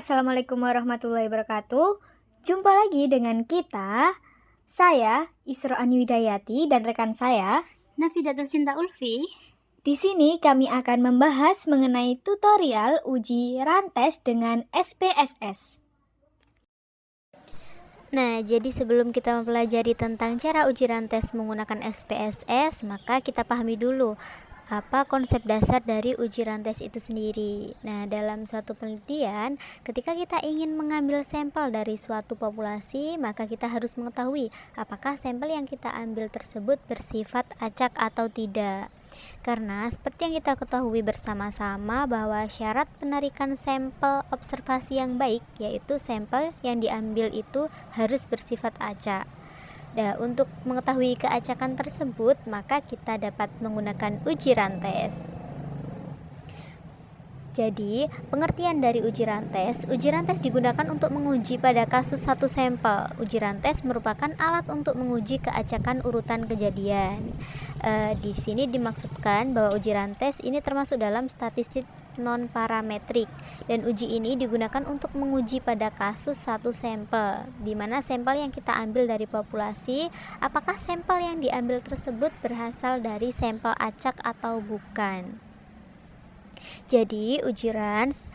Assalamualaikum warahmatullahi wabarakatuh. Jumpa lagi dengan kita, saya Isra Aniwidayati dan rekan saya Nafidatul Sinta Ulfi. Di sini kami akan membahas mengenai tutorial uji rantes dengan SPSS. Nah, jadi sebelum kita mempelajari tentang cara uji rantes menggunakan SPSS, maka kita pahami dulu apa konsep dasar dari uji rantes itu sendiri. Nah, dalam suatu penelitian, ketika kita ingin mengambil sampel dari suatu populasi, maka kita harus mengetahui apakah sampel yang kita ambil tersebut bersifat acak atau tidak. Karena seperti yang kita ketahui bersama-sama bahwa syarat penarikan sampel observasi yang baik, yaitu sampel yang diambil itu harus bersifat acak. Nah, untuk mengetahui keacakan tersebut, maka kita dapat menggunakan uji rantes. Jadi, pengertian dari uji rantes digunakan untuk menguji pada kasus satu sampel. Uji rantes merupakan alat untuk menguji keacakan urutan kejadian. Di sini dimaksudkan bahwa uji rantes ini termasuk dalam statistik non-parametrik, dan uji ini digunakan untuk menguji pada kasus satu sampel, di mana sampel yang kita ambil dari populasi, apakah sampel yang diambil tersebut berasal dari sampel acak atau bukan. Jadi, uji rantes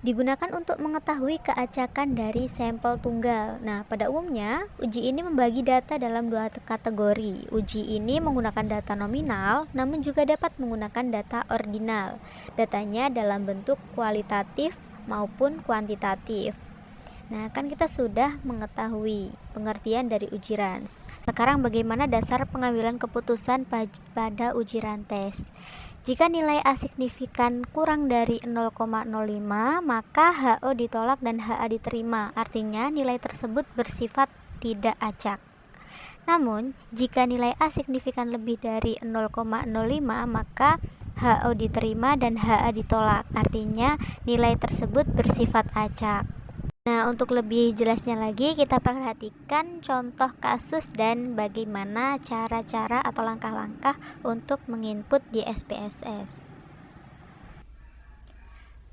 digunakan untuk mengetahui keacakan dari sampel tunggal. Nah, pada umumnya, uji ini membagi data dalam dua kategori. Uji ini menggunakan data nominal, namun juga dapat menggunakan data ordinal. Datanya dalam bentuk kualitatif maupun kuantitatif. Nah, kan kita sudah mengetahui pengertian dari uji rantes. Sekarang bagaimana dasar pengambilan keputusan pada uji rantes? Jika nilai A signifikan kurang dari 0,05, maka HO ditolak dan HA diterima. Artinya nilai tersebut bersifat tidak acak. Namun, jika nilai A signifikan lebih dari 0,05, maka HO diterima dan HA ditolak. Artinya nilai tersebut bersifat acak. Nah, untuk lebih jelasnya lagi, kita perhatikan contoh kasus dan bagaimana cara-cara atau langkah-langkah untuk menginput di SPSS.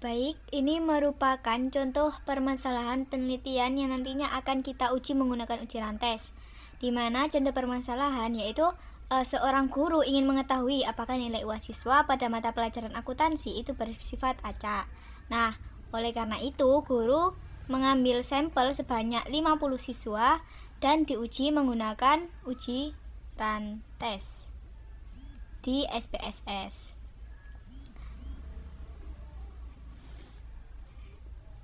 Baik, ini merupakan contoh permasalahan penelitian yang nantinya akan kita uji menggunakan uji rantes. Di mana contoh permasalahan yaitu seorang guru ingin mengetahui apakah nilai UAS siswa pada mata pelajaran akuntansi itu bersifat acak. Nah, oleh karena itu guru mengambil sampel sebanyak 50 siswa dan diuji menggunakan uji rantes di SPSS.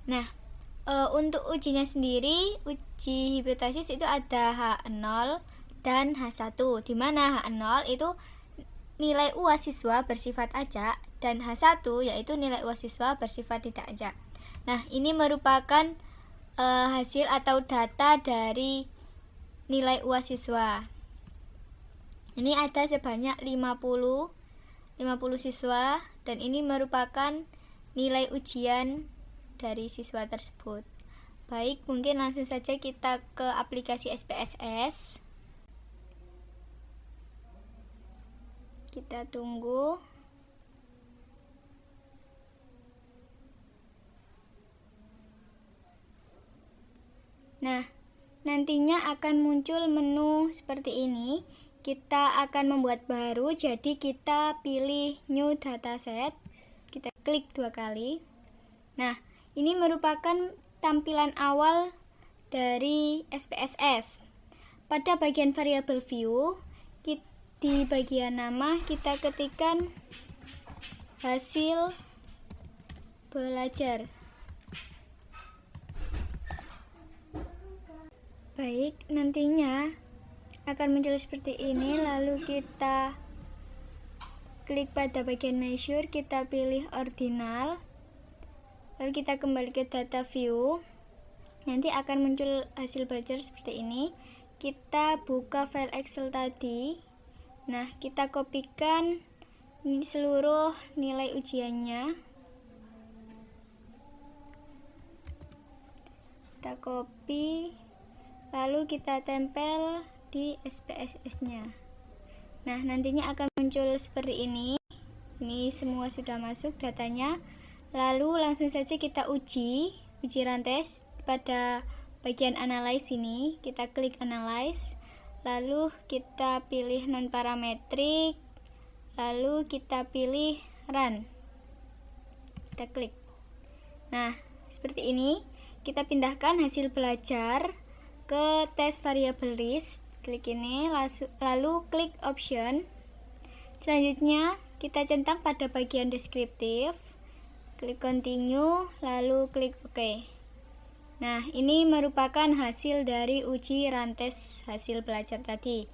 Nah, untuk ujinya sendiri, uji hipotesis itu ada H0 dan H1, di mana H0 itu nilai UAS siswa bersifat acak dan H1 yaitu nilai UAS siswa bersifat tidak acak. Nah, ini merupakan hasil atau data dari nilai UAS siswa. Ini ada sebanyak 50 siswa dan ini merupakan nilai ujian dari siswa tersebut. Baik, mungkin langsung saja kita ke aplikasi SPSS. Kita tunggu. Nah, nantinya akan muncul menu seperti ini. Kita akan membuat baru, jadi kita pilih New Dataset. Kita klik 2 kali. Nah, ini merupakan tampilan awal dari SPSS. Pada bagian variabel view, di bagian nama kita ketikkan hasil belajar. Baik, nantinya akan muncul seperti ini, lalu kita klik pada bagian measure, kita pilih ordinal, lalu kita kembali ke data view. Nanti akan muncul hasil belajar seperti ini. Kita buka file Excel tadi. Nah, kita kopikan seluruh nilai ujiannya. Kita copy, lalu kita tempel di SPSS-nya. Nah, nantinya akan muncul seperti ini. Ini semua sudah masuk datanya. Lalu langsung saja kita uji uji rantes pada bagian analyze ini, kita klik analyze, lalu kita pilih non parametrik, lalu kita pilih run, kita klik. Nah, seperti ini. Kita pindahkan hasil belajar ke tes variable list, klik ini, lalu klik option. Selanjutnya kita centang pada bagian deskriptif, klik continue, lalu klik OK. Nah, ini merupakan hasil dari uji rantes hasil belajar tadi.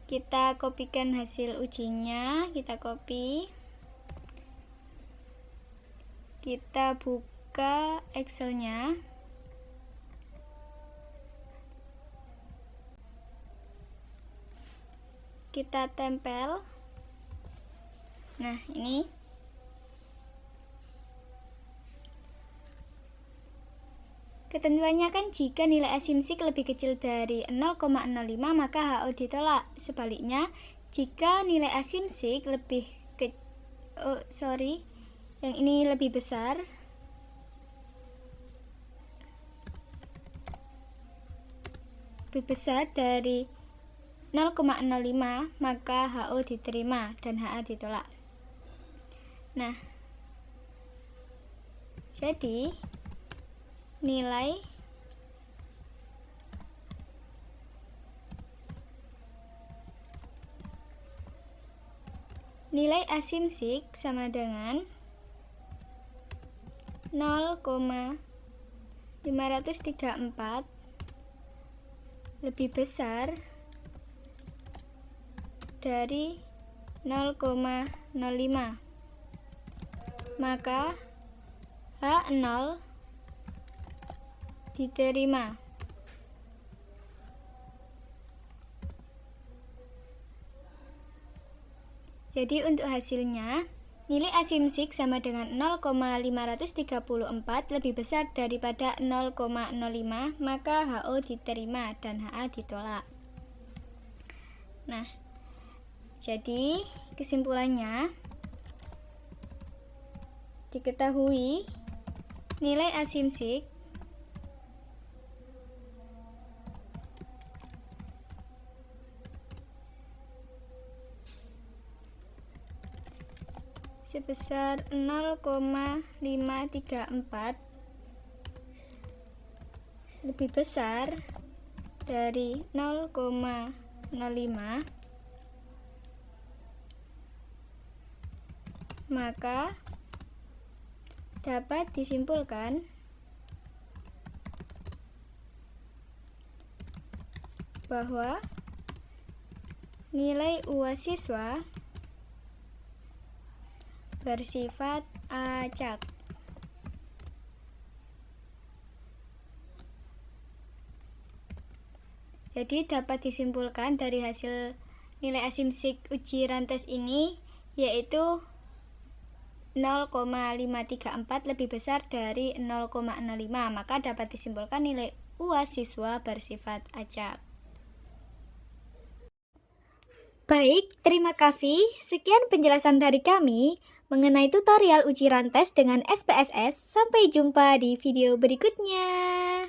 Kita kopikan hasil ujinya, kita copy, kita buka Excel-nya. Kita tempel. Nah, ini ketentuannya kan jika nilai asimsik lebih kecil dari 0,05 maka HO ditolak. Sebaliknya, jika nilai asimsik lebih yang ini lebih besar dari 0,05 maka HO diterima dan HA ditolak. Nah, jadi nilai asimsik sama dengan 0,534 lebih besar dari 0,05 maka H0 diterima. Jadi untuk hasilnya nilai asimsik sama dengan 0,534 lebih besar daripada 0,05 maka HO diterima dan HA ditolak. Nah, jadi kesimpulannya diketahui nilai asimsik sebesar 0,534 lebih besar dari 0,05 maka dapat disimpulkan bahwa nilai UAS siswa bersifat acak. Jadi dapat disimpulkan dari hasil nilai asimsik uji rantes ini yaitu 0,534 lebih besar dari 0,05 maka dapat disimpulkan nilai UAS siswa bersifat acak. Baik, terima kasih. Sekian penjelasan dari kami mengenai tutorial uji rantes dengan SPSS. Sampai jumpa di video berikutnya.